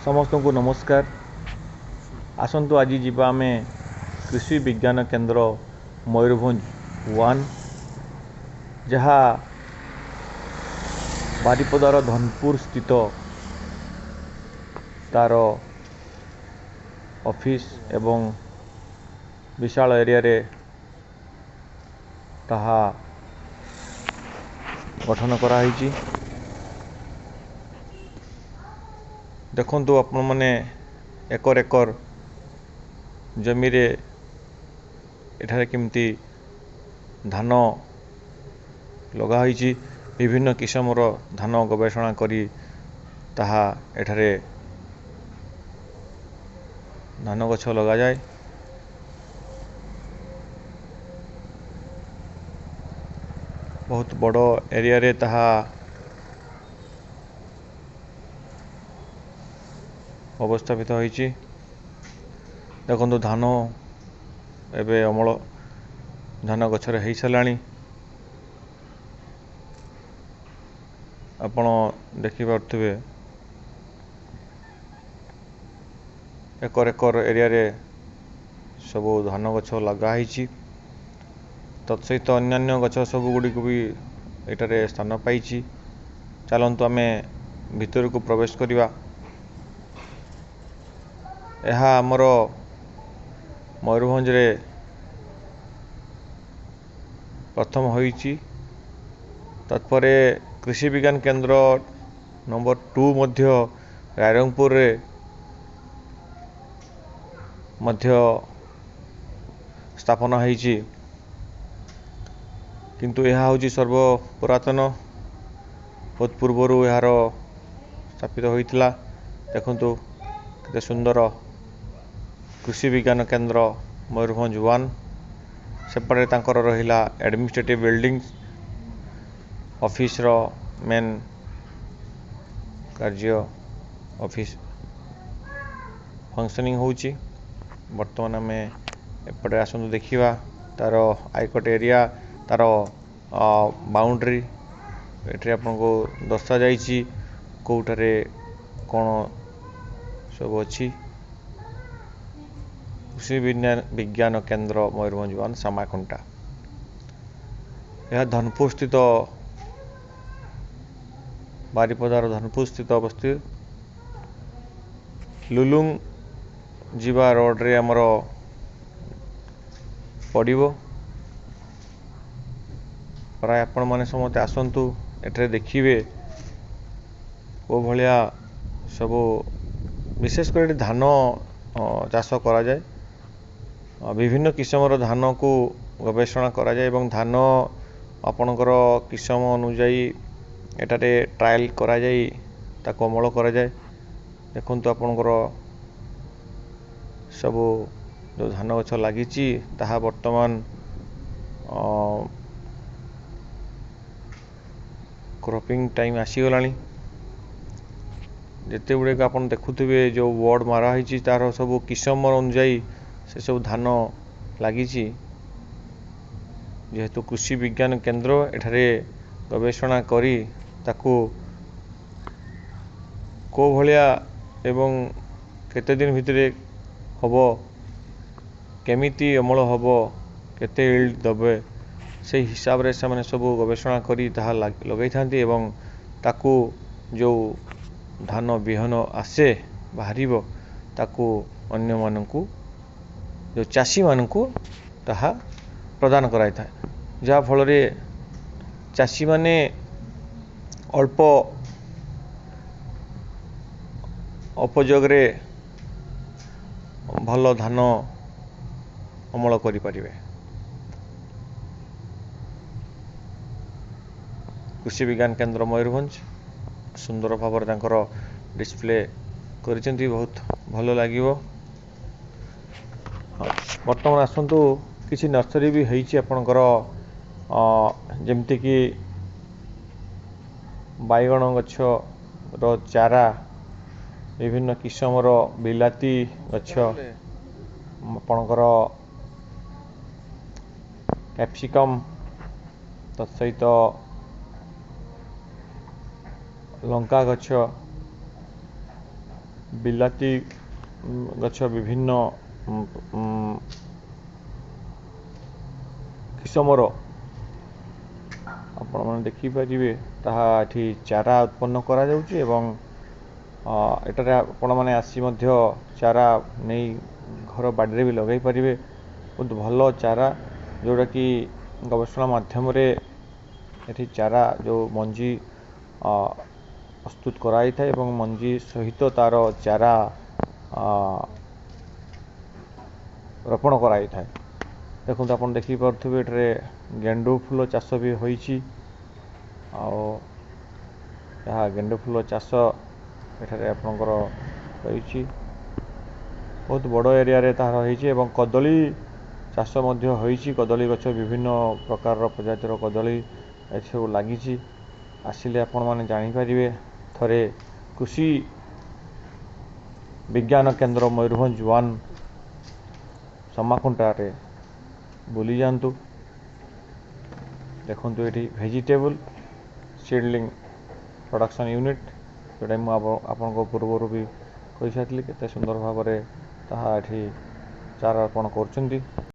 समस्त को नमस्कार। आसतु आज जीवा आम कृषि विज्ञान केन्द्र मयूरभंज 1 जहाँ बारिपदार धनपुर स्थित तार ऑफिस एवं विशाल एरिया रे ताहा गठन कराई। देखंतु आपण माने एकर एकर जमी रे एठारे केमती धान लगा होईची। विभिन्न किस्मर धान गवेषणा करी ताहा एठारे धान गछ लगा जाए। बहुत बड़ एरिया रे ताहा अवस्थापित होईची। देखो धान एबे अमल धान गछरे हो साराणी। आपण देखि पारुथिबे एकर एकर एरिया रे सब धान गछ लगा होईची। तत्सहित अन्यान्य गछ सब गुडी को भी एटारे स्थान पाइची। चलंतु आमे भितर को प्रवेश करिवा। यह आमर मयूरभंज रे प्रथम होईची। तत्परे कृषि विज्ञान केन्द्र नंबर 2 मध्य रायरंगपुर रे मध्य स्थापना होईची। किंतु यह होची सर्व पुरातन। बहुत पूर्वरु यार स्थापित होइतिला। देखंतु केते सुंदर कृषि विज्ञान केन्द्र मयूरभंज 1। सेपटे तांकर रहिला एडमिनिस्ट्रेटिव बिल्डिंग ऑफिस रो मेन कार्य ऑफिस फंक्शनिंग होची। वर्तमान में एपटे आसंतु देखिवा तार आइकट एरिया तार बाउंड्री एटे आपन को दर्शा जाईची कोठारे कोन सब अच्छी। कृषि विज्ञान केन्द्र मयूरभंज 1 सामाखुंटा। यह धनपुर स्थित बारिपदार धनपुर स्थित अवस्थित लुलुंग जीवा रोड रे हमर पड़िबो। प्राय आपण माने समते आसंतु एठरे देखिबे ओ भलिया सब विशेष कर धान चाष करा जाए। विभिन्न किस्मर धान को गवेषणा करा जाए एवं धान आपणकर किस्म अनुଯାयी एटारे ट्रायल करा जाए ताको अमल करा जाए। देखंतु आपणकर सब जो धान गछ लागिची ताहा वर्तमान क्रॉपिंग टाइम आसी गलानी। जिते गुड़े आप देखुवे जो वर्ड मारा होईची तार सब किस्म अनुଯାयी से सब धान लागिची। जेहेतु कृषि विज्ञान केन्द्र एठारे गवेषणा करी ताकू को भलिया एवं केते दिन भितरे हबो केमिति अमल हबो केते इल्ड दबे से हिसाब रे से माने सब गवेषणा करी ताहा लगाई थांती एवं ताकू जो धान बिहन आसे बाहरिबो ताकू अन्य मानकू जो चाषी मानकू ताहा प्रदान कराई था। जा फल रे चाषी माने अल्प उपयोग रे भल धान अमल करि परिबे। कृषि विज्ञान केन्द्र मयूरभंज सुंदर भाव तांकर डिस्प्ले करिसेंती। बहुत भलो लागिवो। वर्तमान आसंतु किसी नर्सरी भी होईची आपनकर जेमति कि बाइगण गछ रो चारा विभिन्न किस्मर बिलाती गछ आपनकर कैप्सिकम तत्सहित लंका गछ ବିଲାତି ଗଛ ବିଭିନ୍ନ କିସମର ଆପଣମାନେ ଦେଖିପାରିବେ ତାହା ଏଠି ଚାରା ଉତ୍ପନ୍ନ କରାଯାଉଛି ଏବଂ ଏଠାରେ ଆପଣମାନେ ଆସି ମଧ୍ୟ ଚାରା ନେଇ ଘର ବାଡ଼ିରେ ବି ଲଗାଇ ପାରିବେ। ବହୁତ ଭଲ ଚାରା ଯେଉଁଟାକି ଗବେଷଣା ମାଧ୍ୟମରେ ଏଠି ଚାରା ଯେଉଁ ମଞ୍ଜି ପ୍ରସ୍ତୁତ କରାଯାଇଥାଏ ଏବଂ ମଞ୍ଜି ସହିତ ତାର ଚାରା ରୋପଣ କରାଯାଇଥାଏ। ଦେଖନ୍ତୁ ଆପଣ ଦେଖିପାରୁଥିବେ ଏଠାରେ ଗେଣ୍ଡୁ ଫୁଲ ଚାଷ ବି ହୋଇଛି ଆଉ ଏହା ଗେଣ୍ଡୁ ଫୁଲ ଚାଷ ଏଠାରେ ଆପଣଙ୍କର ରହିଛି। ବହୁତ ବଡ଼ ଏରିଆରେ ତାହା ରହିଛି ଏବଂ କଦଳୀ ଚାଷ ମଧ୍ୟ ହୋଇଛି। କଦଳୀ ଗଛ ବିଭିନ୍ନ ପ୍ରକାରର ପ୍ରଜାତିର କଦଳୀ ଏସବୁ ଲାଗିଛି। ଆସିଲେ ଆପଣମାନେ ଜାଣିପାରିବେ। ଥରେ କୃଷି ବିଜ୍ଞାନ କେନ୍ଦ୍ର ମୟୂରଭଞ୍ଜ 1 ସମାଖୁଣ୍ଟାରେ ବୁଲି ଯାଆନ୍ତୁ। ଦେଖନ୍ତୁ ଏଠି ଭେଜିଟେବୁଲ ସିଡଲିଂ ପ୍ରଡକ୍ସନ୍ ୟୁନିଟ୍, ଯେଉଁଟା ମୁଁ ଆପଣଙ୍କ ପୂର୍ବରୁ ବି କହିସାରିଥିଲି କେତେ ସୁନ୍ଦର ଭାବରେ ତାହା ଏଠି ଚାରା ରୋପଣ କରୁଛନ୍ତି।